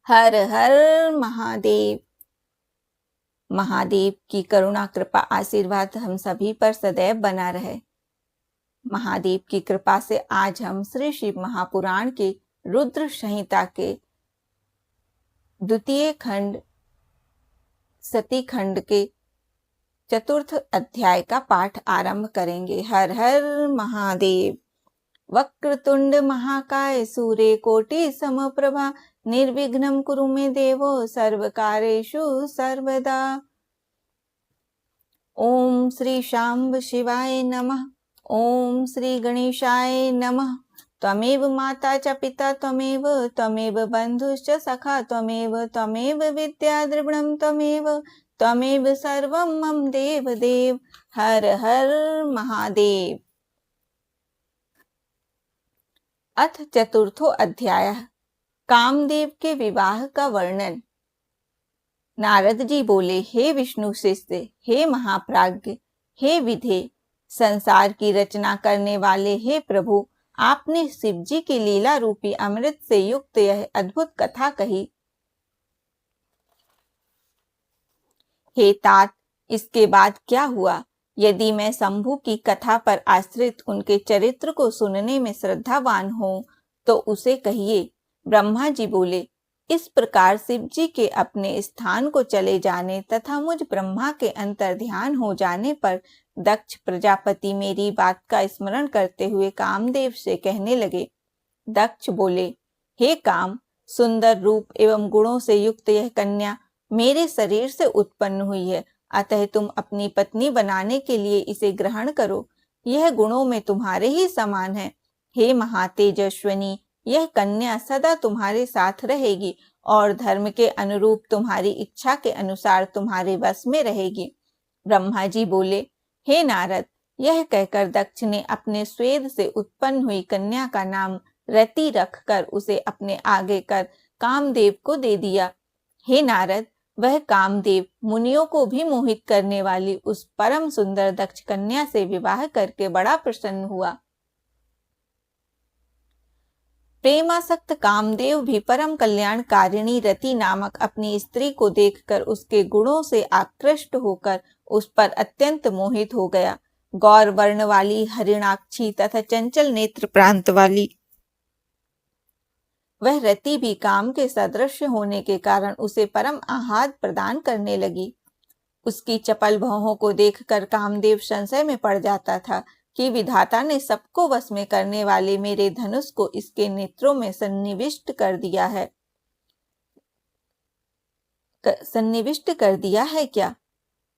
हर हर महादेव। महादेव की करुणा कृपा आशीर्वाद हम सभी पर सदैव बना रहे। महादेव की कृपा से आज हम श्री शिव महापुराण के रुद्र संहिता के द्वितीय खंड सती खंड के चतुर्थ अध्याय का पाठ आरंभ करेंगे। हर हर महादेव। वक्रतुंड महाकाय सूर्यकोटि समप्रभा निर्विघ्नं कुरु मे देवो सर्वकार्येषु सर्वदा। ओम श्री शांब शिवाय नमः। ओम श्री गणेशाय नमः। त्वमेव माता च पिता त्वमेव, त्वमेव बन्धुश्च सखा त्वमेव, त्वमेव विद्या द्रविणं त्वमेव, त्वमेव सर्वं मम देव देव। हर हर महादेव। अथ चतुर्थो अध्याय। कामदेव के विवाह का वर्णन। नारद जी बोले, हे विष्णु शिष्य, हे महाप्राज्ञ, हे विधे, संसार की रचना करने वाले हे प्रभु, आपने शिव जी की लीला रूपी अमृत से युक्त यह अद्भुत कथा कही। हे तात, इसके बाद क्या हुआ? यदि मैं शंभु की कथा पर आश्रित उनके चरित्र को सुनने में श्रद्धावान हूं तो उसे कहिए। ब्रह्मा जी बोले, इस प्रकार शिव जी के अपने स्थान को चले जाने तथा मुझ ब्रह्मा के अंतर्ध्यान हो जाने पर दक्ष प्रजापति मेरी बात का स्मरण करते हुए कामदेव से कहने लगे। दक्ष बोले, हे काम, सुंदर रूप एवं गुणों से युक्त यह कन्या मेरे शरीर से उत्पन्न हुई है, अतः तुम अपनी पत्नी बनाने के लिए इसे ग्रहण करो। यह गुणों में तुम्हारे ही समान है। हे महातेजस्विनी, यह कन्या सदा तुम्हारे साथ रहेगी और धर्म के अनुरूप तुम्हारी इच्छा के अनुसार तुम्हारे वश में रहेगी। ब्रह्मा जी बोले, हे नारद, यह कहकर दक्ष ने अपने स्वेद से उत्पन्न हुई कन्या का नाम रति रखकर उसे अपने आगे कर कामदेव को दे दिया। हे नारद, वह कामदेव मुनियों को भी मोहित करने वाली उस परम सुंदर दक्ष कन्या से विवाह करके बड़ा प्रसन्न हुआ। प्रेमासक्त कामदेव भी परम कल्याणकारिणी रति नामक अपनी स्त्री को देखकर उसके गुणों से आकृष्ट होकर उस पर अत्यंत मोहित हो गया। गौर वर्ण वाली, हरिणाक्षी तथा चंचल नेत्र प्रांत वाली वह रति भी काम के सदृश होने के कारण उसे परम आह्लाद प्रदान करने लगी। उसकी चपल भौहों को देखकर कामदेव संशय में पड़ जाता था कि विधाता ने सबको वश में करने वाले मेरे धनुष को इसके नेत्रों में सन्निविष्ट कर दिया है क्या?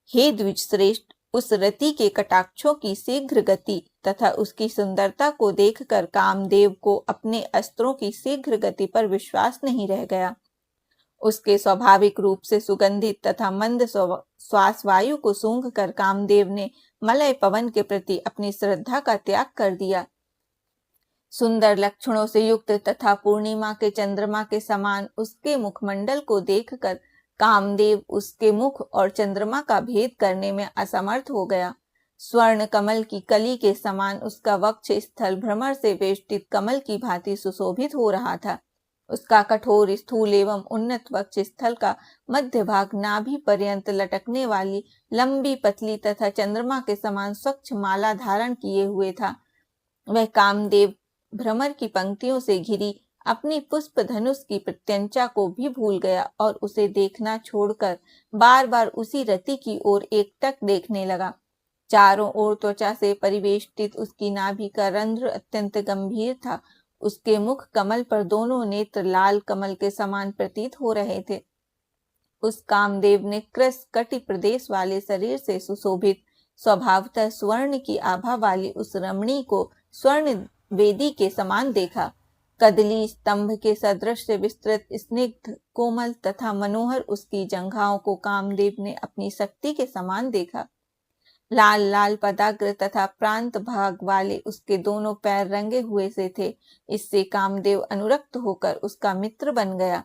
हे द्विज श्रेष्ठ, उस रति के कटाक्षों की शीघ्र गति तथा उसकी सुंदरता को देखकर कामदेव को अपने अस्त्रों की शीघ्र गति पर विश्वास नहीं रह गया। उसके स्वाभाविक रूप से सुगंधित तथा मंद श्वास वायु को सूंघकर कामदेव ने मलय पवन के प्रति अपनी श्रद्धा का त्याग कर दिया। सुंदर लक्षणों से युक्त तथा पूर्णिमा के चंद्रमा के समान उसके मुखमंडल को देखकर कामदेव उसके मुख और चंद्रमा का भेद करने में असमर्थ हो गया। स्वर्ण कमल की कली के समान उसका वक्ष स्थल भ्रमर से वेष्टित कमल की भांति सुशोभित हो रहा था। उसका कठोर, स्थूल एवं उन्नत वक्ष स्थल का मध्य भाग नाभि पर्यंत लटकने वाली लंबी, पतली तथा चंद्रमा के समान स्वच्छ माला धारण किए हुए था। वह कामदेव भ्रमर की पंक्तियों से घिरी अपनी पुष्प धनुष की प्रत्यंचा को भी भूल गया और उसे देखना छोड़कर बार बार उसी रति की ओर एकटक देखने लगा। चारों ओर त्वचा से परिवेष्टित उसकी नाभि का रंध्र अत्यंत गंभीर था। उसके मुख कमल पर दोनों नेत्र लाल कमल के समान प्रतीत हो रहे थे। उस कामदेव ने कृश कटि प्रदेश वाले शरीर से सुशोभित स्वभावतः स्वर्ण की आभा वाली उस रमणी को स्वर्ण वेदी के समान देखा। कदली स्तंभ के सदृश से विस्तृत, स्निग्ध, कोमल तथा मनोहर उसकी जंघाओं को कामदेव ने अपनी शक्ति के समान देखा। लाल लाल पदाग्र तथा प्रांत भाग वाले उसके दोनों पैर रंगे हुए से थे। इससे कामदेव अनुरक्त होकर उसका मित्र बन गया।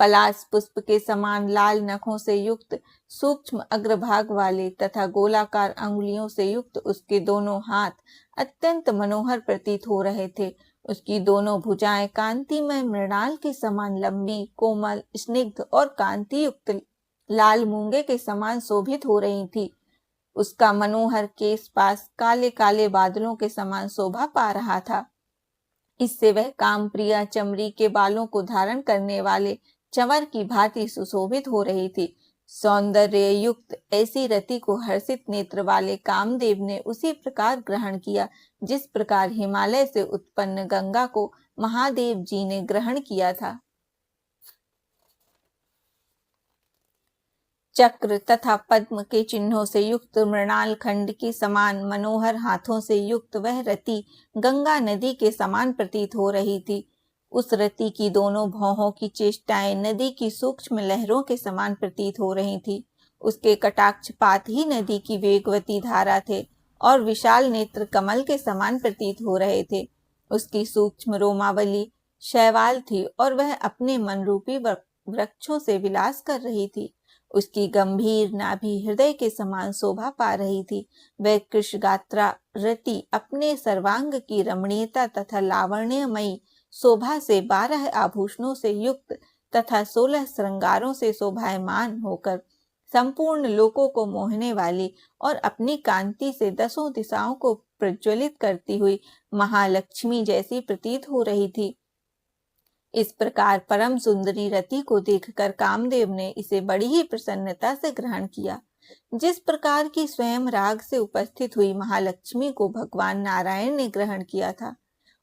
पलाश पुष्प के समान लाल नखों से युक्त, सूक्ष्म अग्रभाग वाले तथा गोलाकार अंगुलियों से युक्त उसके दोनों हाथ अत्यंत मनोहर प्रतीत हो रहे थे। उसकी दोनों भुजाएं कांतिमय मृणाल के समान लंबी, कोमल, स्निग्ध और कांति युक्त लाल मूंगे के समान शोभित हो रही थी। उसका मनोहर केश पास काले काले बादलों के समान शोभा पा रहा था। इससे वह कामप्रिया चमड़ी के बालों को धारण करने वाले चंवर की भांति सुशोभित हो रही थी। सौंदर्य युक्त ऐसी रति को हर्षित नेत्र वाले कामदेव ने उसी प्रकार ग्रहण किया जिस प्रकार हिमालय से उत्पन्न गंगा को महादेव जी ने ग्रहण किया था। चक्र तथा पद्म के चिन्हों से युक्त मृणाल खंड के समान मनोहर हाथों से युक्त वह रति गंगा नदी के समान प्रतीत हो रही थी। उस रति की दोनों भौहों की चेष्टाएं नदी की सूक्ष्म लहरों के समान प्रतीत हो रही थी। उसके कटाक्षपात ही नदी की वेगवती धारा थे और विशाल नेत्र कमल के समान प्रतीत हो रहे थे। उसकी सूक्ष्म रोमावली शैवाल थी और वह अपने मनरूपी वृक्षों से विलास कर रही थी। उसकी गंभीर नाभि हृदय के समान शोभा पा रही थी। वह कृशगात्रा रति अपने सर्वांग की रमणीयता तथा लावण्यमयी शोभा से 12 आभूषणों से युक्त तथा 16 श्रृंगारों से शोभायमान होकर संपूर्ण लोकों को मोहने वाली और अपनी कांति से 10 दिशाओं को प्रज्वलित करती हुई महालक्ष्मी जैसी प्रतीत हो रही थी। इस प्रकार परम सुंदरी रति को देखकर कामदेव ने इसे बड़ी ही प्रसन्नता से ग्रहण किया। जिस प्रकार की स्वयं राग से उपस्थित हुई महालक्ष्मी को भगवान नारायण ने ग्रहण किया था,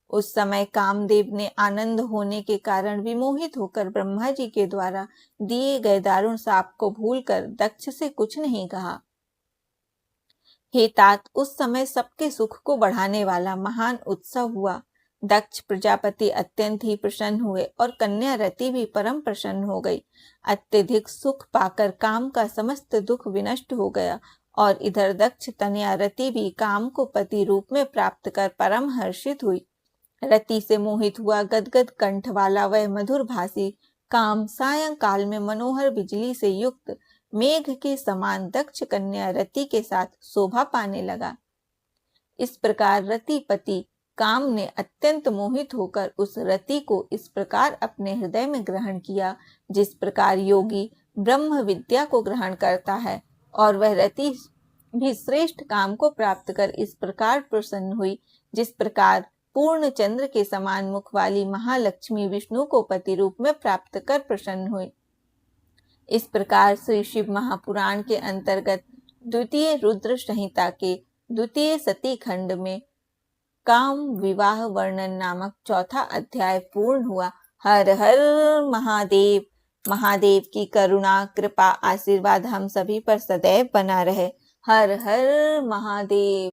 उस समय कामदेव ने आनंद होने के कारण विमोहित होकर ब्रह्मा जी के द्वारा दिए गए दारुण शाप को भूलकर दक्ष से कुछ नहीं कहा। हे तात, उस समय सबके सुख को बढ़ाने वाला महान उत्सव हुआ। दक्ष प्रजापति अत्यंत ही प्रसन्न हुए और कन्या रति भी परम प्रसन्न हो गई। अत्यधिक सुख पाकर काम का समस्त दुख विनष्ट हो गया और इधर दक्ष कन्या रति भी काम को पति रूप में प्राप्त कर परम हर्षित हुई। रति से मोहित हुआ गदगद कंठ वाला वह मधुर भाषी काम सायंकाल में मनोहर बिजली से युक्त मेघ के समान दक्ष कन्या रति के साथ शोभा पाने लगा। इस प्रकार रतिपति काम ने अत्यंत मोहित होकर उस रति को इस प्रकार अपने हृदय में ग्रहण किया जिस प्रकार योगी ब्रह्म विद्या को ग्रहण करता है, और वह रति भी श्रेष्ठ काम को प्राप्त कर इस प्रकार प्रसन्न हुई जिस प्रकार पूर्ण चंद्र के समान मुख वाली महालक्ष्मी विष्णु को पति रूप में प्राप्त कर प्रसन्न हुई। इस प्रकार श्री शिव महापुराण के अंतर्गत द्वितीय रुद्र संहिता के द्वितीय सती खंड में काम विवाह वर्णन नामक चौथा अध्याय पूर्ण हुआ। हर हर महादेव। महादेव की करुणा, कृपा, आशीर्वाद हम सभी पर सदैव बना रहे। हर हर महादेव।